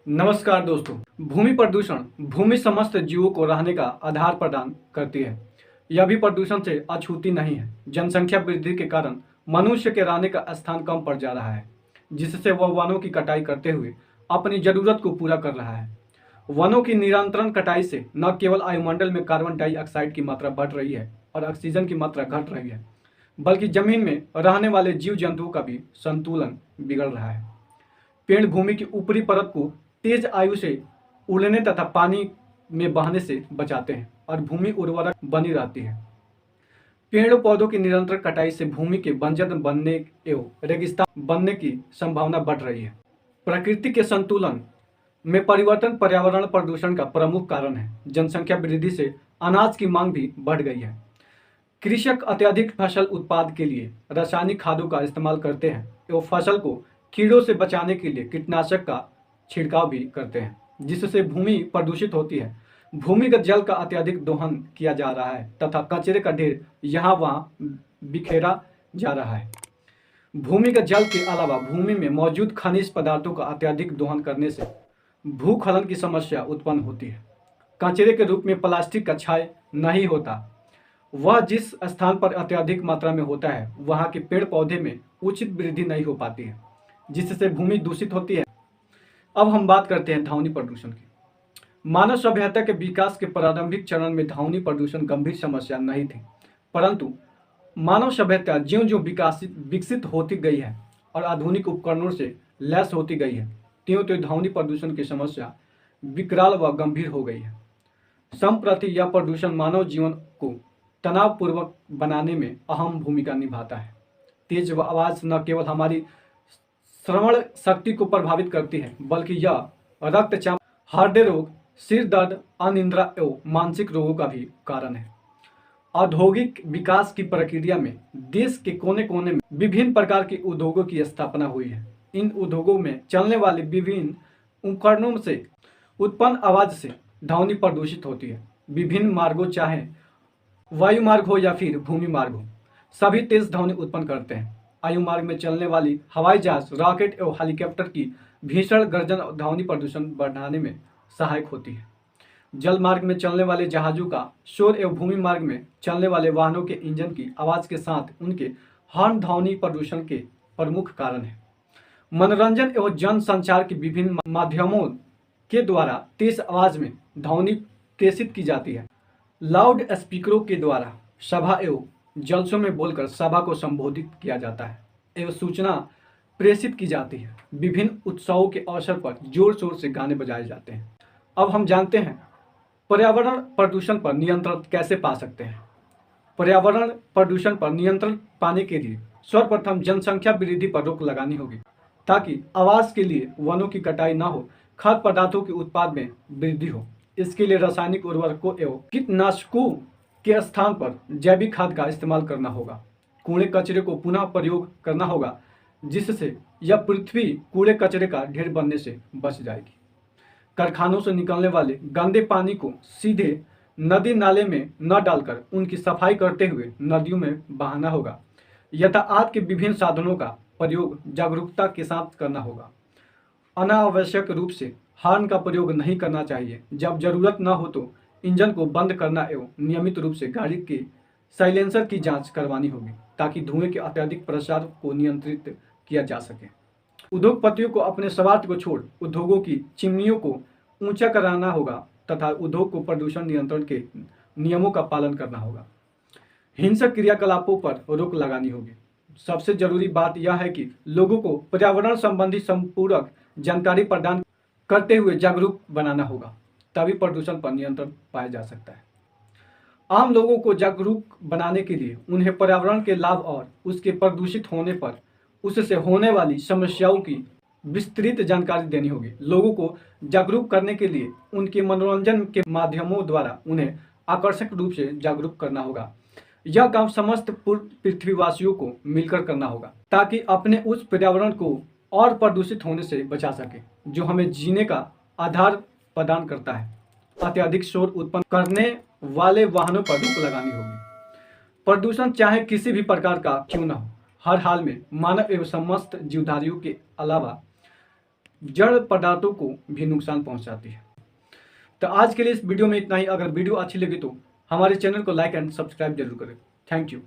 नमस्कार दोस्तों। भूमि प्रदूषण भूमि समस्त जीवों को रहने का आधार प्रदान करती है। यह भी प्रदूषण से अछूती नहीं है। जनसंख्या वृद्धि के कारण मनुष्य के रहने का स्थान कम पड़ जा रहा है, जिससे वह वनों की कटाई करते हुए अपनी जरूरत को पूरा कर रहा है। वनों की निरंतर कटाई से न केवल वायुमंडल में कार्बन डाइऑक्साइड की मात्रा बढ़ रही है और ऑक्सीजन की मात्रा घट रही है, बल्कि जमीन में रहने वाले जीव जंतुओं का भी संतुलन बिगड़ रहा है। पेड़ भूमि की ऊपरी परत को तेज आयु से उड़ने तथा पानी में बहने से बचाते हैं और भूमि उर्वरक बनी रहती है। पेड़ पौधों की निरंतर कटाई से भूमि के बंजर बनने एवं रेगिस्तान बनने की संभावना बढ़ रही है। प्रकृति के संतुलन में परिवर्तन पर्यावरण प्रदूषण का प्रमुख कारण है। जनसंख्या वृद्धि से अनाज की मांग भी बढ़ गई है। कृषक अत्यधिक फसल उत्पादन के लिए रासायनिक खादों का इस्तेमाल करते हैं एवं फसल को कीड़ों से बचाने के लिए कीटनाशक का छिड़काव भी करते हैं, जिससे भूमि प्रदूषित होती है। भूमिगत जल का अत्यधिक दोहन किया जा रहा है तथा कचरे का ढेर यहाँ वहाँ बिखेरा जा रहा है। भूमिगत जल के अलावा भूमि में मौजूद खनिज पदार्थों का अत्यधिक दोहन करने से भूस्खलन की समस्या उत्पन्न होती है। कचरे के रूप में प्लास्टिक का क्षय नहीं होता। वह जिस स्थान पर अत्यधिक मात्रा में होता है वहाँ के पेड़ पौधे में उचित वृद्धि नहीं हो पाती है, जिससे भूमि दूषित होती है। अब हम बात करते हैं ध्वनि प्रदूषण की। मानव सभ्यता के विकास के प्रारंभिक चरण में ध्वनि प्रदूषण गंभीर समस्या नहीं थी, परंतु मानव सभ्यता ज्यों ज्यों विकसित होती गई है और आधुनिक उपकरणों से लैस होती गई है, त्यों त्यों ध्वनि प्रदूषण की समस्या विकराल व गंभीर हो गई है। संप्रति यह प्रदूषण मानव जीवन को तनावपूर्वक बनाने में अहम भूमिका निभाता है। तेज आवाज न केवल हमारी श्रवण शक्ति को प्रभावित करती है, बल्कि यह रक्तचाप, हृदय रोग, सिर दर्द, अनिद्रा एवं मानसिक रोगों का भी कारण है। औद्योगिक विकास की प्रक्रिया में देश के कोने कोने में विभिन्न प्रकार के उद्योगों की स्थापना हुई है। इन उद्योगों में चलने वाले विभिन्न उपकरणों से उत्पन्न आवाज से ध्वनि प्रदूषित होती है। विभिन्न मार्गों, चाहे वायु मार्ग हो या फिर भूमि मार्ग हो, सभी तेज ध्वनि उत्पन्न करते हैं। वायु मार्ग में चलने वाली हवाई जहाज, रॉकेट एवं हेलीकॉप्टर की भीषण गर्जन ध्वनि प्रदूषण बढ़ाने में सहायक होती है। जल मार्ग में चलने वाले जहाजों का शोर एवं भूमि मार्ग में चलने वाले वाहनों के इंजन की आवाज के साथ उनके हॉर्न ध्वनि प्रदूषण के प्रमुख कारण है। मनोरंजन एवं जन संचार के विभिन्न माध्यमों के द्वारा तेज आवाज में ध्वनि प्रेषित की जाती है। लाउड स्पीकरों के द्वारा सभा एवं जलसों में बोलकर सभा को संबोधित किया जाता है एवं सूचना प्रेषित की जाती है। विभिन्न उत्सवों के अवसर पर जोर शोर से गाने बजाए जाते हैं। अब हम जानते हैं पर्यावरण प्रदूषण पर नियंत्रण कैसे पा सकते हैं। पर्यावरण प्रदूषण पर नियंत्रण पाने के लिए सर्वप्रथम जनसंख्या वृद्धि पर रोक लगानी होगी, ताकि आवास के लिए वनों की कटाई न हो, खाद्य पदार्थों के उत्पाद में वृद्धि हो। इसके लिए रासायनिक उर्वरकों एवं कीटनाशकों के स्थान पर जैविक खाद का इस्तेमाल करना होगा। कूड़े कचरे को पुनः प्रयोग करना होगा, जिससे यह पृथ्वी कूड़े कचरे का ढेर बनने से बच जाएगी। कारखानों से निकलने वाले गंदे पानी को सीधे नदी नाले में न डालकर उनकी सफाई करते हुए नदियों में बहाना होगा। यातायात के विभिन्न साधनों का प्रयोग जागरूकता के साथ करना होगा। अनावश्यक रूप से हॉर्न का प्रयोग नहीं करना चाहिए। जब जरूरत न हो तो इंजन को बंद करना एवं नियमित रूप से गाड़ी के साइलेंसर की जांच करवानी होगी, ताकि धुएं के अत्यधिक प्रसार को नियंत्रित किया जा सके। उद्योगपतियों को अपने स्वार्थ को छोड़ उद्योगों की चिमनियों को ऊंचा कराना होगा तथा उद्योग को प्रदूषण नियंत्रण के नियमों का पालन करना होगा। हिंसक क्रियाकलापों पर रोक लगानी होगी। सबसे जरूरी बात यह है कि लोगों को पर्यावरण संबंधी संपूरक जानकारी प्रदान करते हुए जागरूक बनाना होगा, तभी प्रदूषण पर नियंत्रण पाया जा सकता है। आम लोगों को जागरूक बनाने के लिए उन्हें पर्यावरण के लाभ और उसके प्रदूषित होने पर उससे होने वाली समस्याओं की विस्तृत जानकारी देनी होगी। लोगों को जागरूक करने के लिए उनके मनोरंजन के माध्यमों द्वारा उन्हें आकर्षक रूप से जागरूक करना होगा। यह काम समस्त पृथ्वीवासियों को मिलकर करना होगा, ताकि अपने उस पर्यावरण को और प्रदूषित होने से बचा सके, जो हमें जीने का आधार प्रदान करता है। अत्यधिक शोर उत्पन्न करने वाले वाहनों पर रोक लगानी होगी। प्रदूषण चाहे किसी भी प्रकार का क्यों न हो, हर हाल में मानव एवं समस्त जीवधारियों के अलावा जड़ पदार्थों को भी नुकसान पहुंचाती है। तो आज के लिए इस वीडियो में इतना ही। अगर वीडियो अच्छी लगी तो हमारे चैनल को लाइक एंड सब्सक्राइब जरूर करें। Thank you.